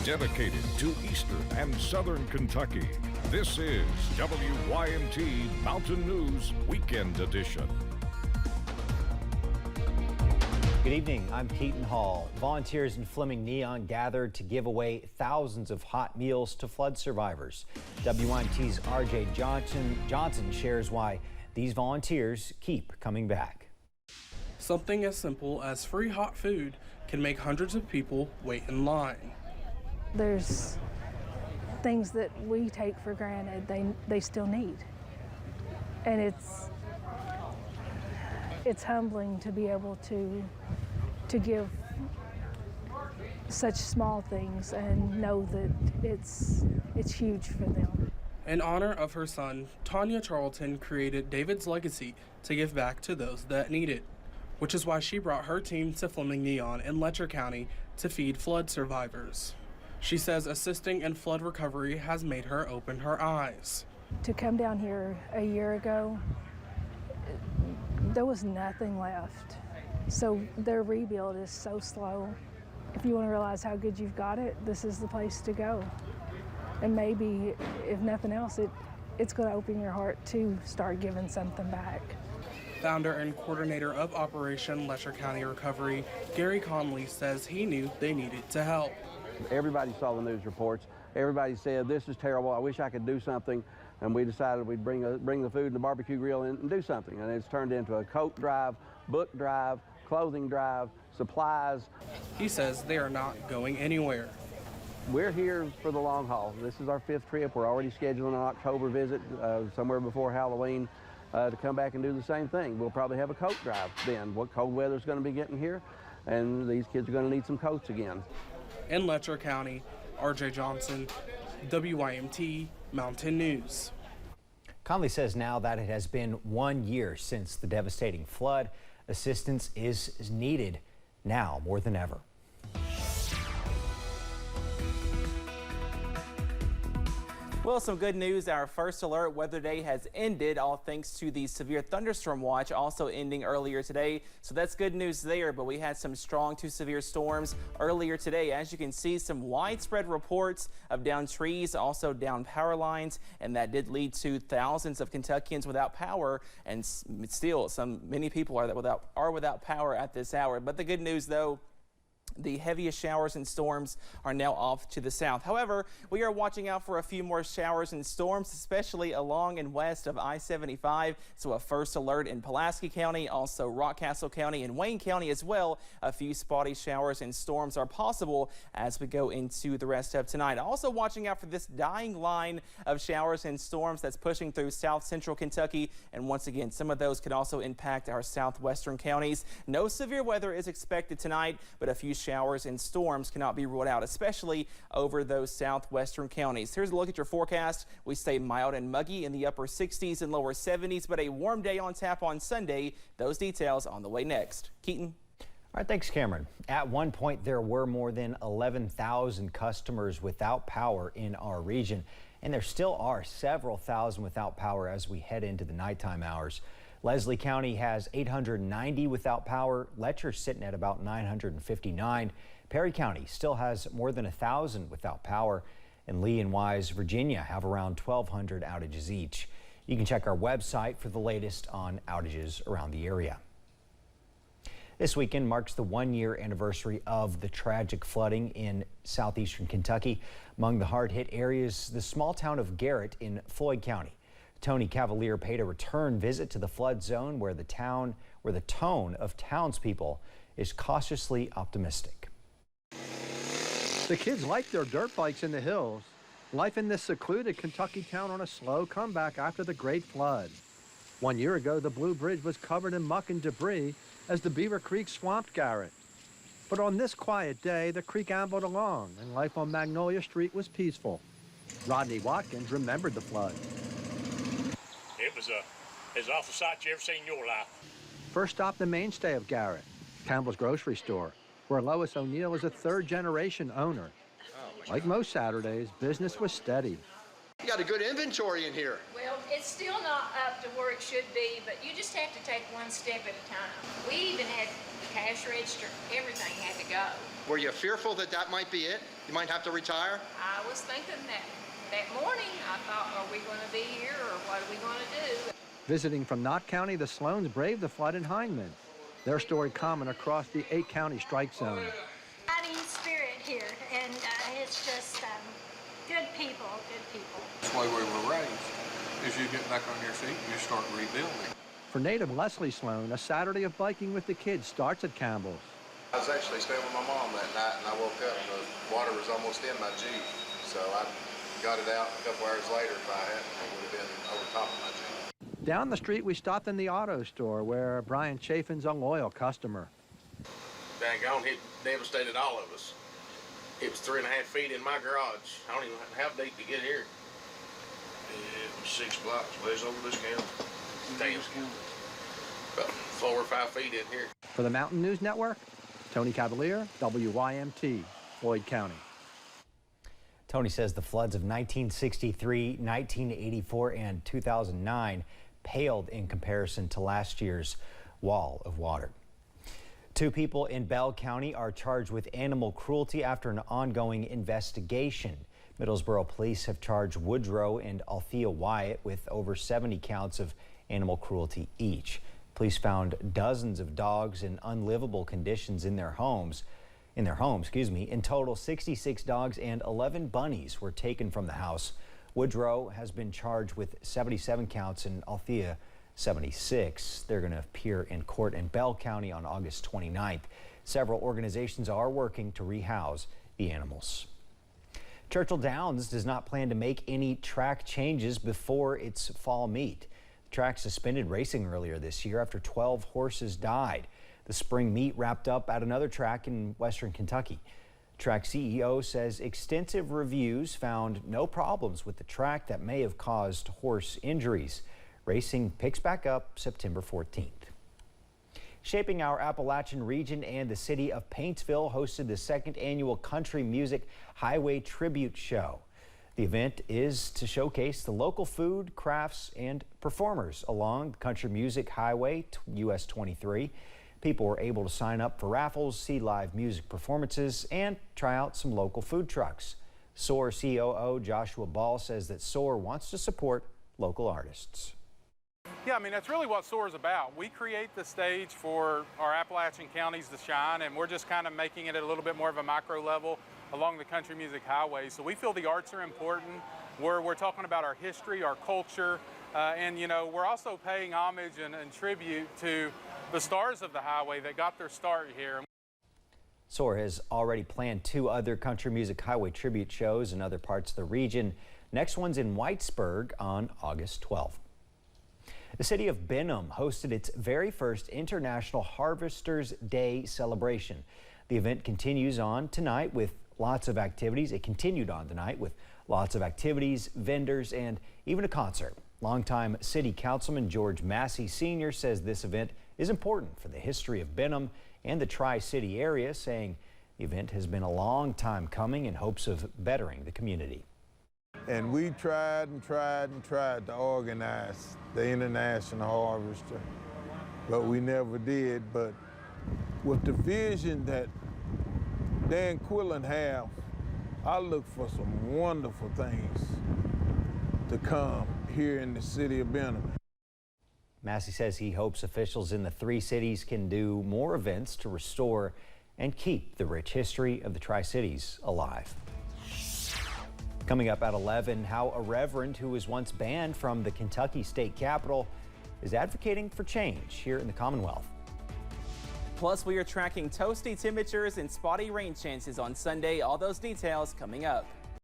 dedicated to eastern and southern Kentucky. This is WYMT Mountain News Weekend Edition. Good evening, I'm Keaton Hall. Volunteers in Fleming Neon gathered to give away thousands of hot meals to flood survivors. WYMT's RJ Johnson shares why these volunteers keep coming back. Something as simple as free hot food can make hundreds of people wait in line. There's things that we take for granted they still need. And it's humbling to be able to give such small things and know that it's huge for them. In honor of her son, Tanya Charlton created David's Legacy to give back to those that need it, which is why she brought her team to Fleming Neon in Letcher County to feed flood survivors. She says assisting in flood recovery has made her open her eyes. To come down here a year ago, there was nothing left. So their rebuild is so slow. If you want to realize how good you've got it, this is the place to go. And maybe, if nothing else, it's going to open your heart to start giving something back. Founder and coordinator of Operation Letcher County Recovery, Gary Conley, says he knew they needed to help. Everybody saw the news reports. Everybody said, this is terrible, I wish I could do something. And we decided we'd bring the food and the barbecue grill in and do something. And it's turned into a coat drive, book drive, clothing drive, supplies. He says they are not going anywhere. We're here for the long haul. This is our 5th trip. We're already scheduling an October visit somewhere before Halloween to come back and do the same thing. We'll probably have a coat drive then. What cold weather's going to be getting here, and these kids are going to need some coats again. In Letcher County, RJ Johnson, WYMT Mountain News. Conley says now that it has been 1 year since the devastating flood, assistance is needed now more than ever. Well, some good news. Our first alert weather day has ended, all thanks to the severe thunderstorm watch also ending earlier today. So that's good news there, but we had some strong to severe storms earlier today. As you can see, some widespread reports of downed trees, also down power lines, and that did lead to thousands of Kentuckians without power, and still many people are without power at this hour. But the good news, though, the heaviest showers and storms are now off to the south. However, we are watching out for a few more showers and storms, especially along and west of I-75. So a first alert in Pulaski County, also Rockcastle County and Wayne County as well. A few spotty showers and storms are possible as we go into the rest of tonight. Also watching out for this dying line of showers and storms that's pushing through south central Kentucky. And once again, some of those could also impact our southwestern counties. No severe weather is expected tonight, but a few showers and storms cannot be ruled out, especially over those southwestern counties. Here's a look at your forecast. We stay mild and muggy in the upper 60s and lower 70s, but a warm day on tap on Sunday. Those details on the way next. Keaton. All right, thanks, Cameron. At one point, there were more than 11,000 customers without power in our region, and there still are several thousand without power as we head into the nighttime hours. Leslie County has 890 without power. Letcher's sitting at about 959. Perry County still has more than 1,000 without power. And Lee and Wise, Virginia, have around 1,200 outages each. You can check our website for the latest on outages around the area. This weekend marks the 1-year anniversary of the tragic flooding in southeastern Kentucky. Among the hard-hit areas, the small town of Garrett in Floyd County. Tony Cavalier paid a return visit to the flood zone where the tone of townspeople is cautiously optimistic. The kids like their dirt bikes in the hills. Life in this secluded Kentucky town on a slow comeback after the Great Flood. 1 year ago, the Blue Bridge was covered in muck and debris as the Beaver Creek swamped Garrett. But on this quiet day, the creek ambled along and life on Magnolia Street was peaceful. Rodney Watkins remembered the flood. It was as awful sight you ever seen in your life. First stop, the mainstay of Garrett, Campbell's grocery store, where Lois O'Neill is a third-generation owner. Like most Saturdays, business was steady. You got a good inventory in here. Well, it's still not up to where it should be, but you just have to take one step at a time. We even had the cash register, everything had to go. Were you fearful that that might be it? You might have to retire? I was thinking that morning, I thought, are we going to be here or what are we going to do? Visiting from Knott County, the Sloans braved the flood in Hindman. Their story common across the 8-county strike zone. Fighting spirit here, and it's just good people, good people. That's the way we were raised. As you get back on your feet, you start rebuilding. For native Leslie Sloan, a Saturday of biking with the kids starts at Campbell's. I was actually staying with my mom that night, and I woke up and the water was almost in my Jeep. So I got it out a couple hours later. If I hadn't, it would have been over top of my Jeep. Down the street, we stopped in the auto store where Brian Chafin's a loyal customer. Daggone, it devastated all of us. It was 3.5 feet in my garage. I don't even know how deep to get here. It was 6 blocks. Where's over this county? Damn. About 4 or 5 feet in here. For the Mountain News Network, Tony Cavalier, WYMT, Floyd County. Tony says the floods of 1963, 1984, and 2009 paled in comparison to last year's wall of water. 2 people in Bell County are charged with animal cruelty after an ongoing investigation. Middlesboro police have charged Woodrow and Althea Wyatt with over 70 counts of animal cruelty each. Police found dozens of dogs in unlivable conditions in their homes. In total, 66 dogs and 11 bunnies were taken from the house. Woodrow has been charged with 77 counts and Althea 76. They're going to appear in court in Bell County on August 29th. Several organizations are working to rehouse the animals. Churchill Downs does not plan to make any track changes before its fall meet. The track suspended racing earlier this year after 12 horses died. The spring meet wrapped up at another track in western Kentucky. Track CEO says extensive reviews found no problems with the track that may have caused horse injuries. Racing picks back up September 14th. Shaping Our Appalachian Region and the city of Paintsville hosted the 2nd annual Country Music Highway Tribute Show. The event is to showcase the local food, crafts, and performers along the Country Music Highway US 23. People were able to sign up for raffles, see live music performances, and try out some local food trucks. SOAR COO Joshua Ball says that SOAR wants to support local artists. Yeah, I mean, that's really what SOAR is about. We create the stage for our Appalachian counties to shine, and we're just kind of making it at a little bit more of a micro level along the Country Music Highway. So we feel the arts are important. We're talking about our history, our culture, and, you know, we're also paying homage and tribute to the stars of the highway that got their start here. SOAR has already planned 2 other Country Music Highway tribute shows in other parts of the region. Next one's in Whitesburg on August 12th. The city of Benham hosted its very first International Harvesters Day celebration. The event continues on tonight with lots of activities. It continued on tonight with lots of activities, vendors, and even a concert. Longtime City Councilman George Massey Sr. says this event is important for the history of Benham and the Tri-City area, saying the event has been a long time coming in hopes of bettering the community. And we tried to organize the International Harvester, but we never did. But with the vision that Dan Quillen have, I look for some wonderful things to come here in the city of Benham. Massey says he hopes officials in the 3 cities can do more events to restore and keep the rich history of the Tri-Cities alive. Coming up at 11, how a reverend who was once banned from the Kentucky state capitol is advocating for change here in the Commonwealth. Plus, we are tracking toasty temperatures and spotty rain chances on Sunday. All those details coming up.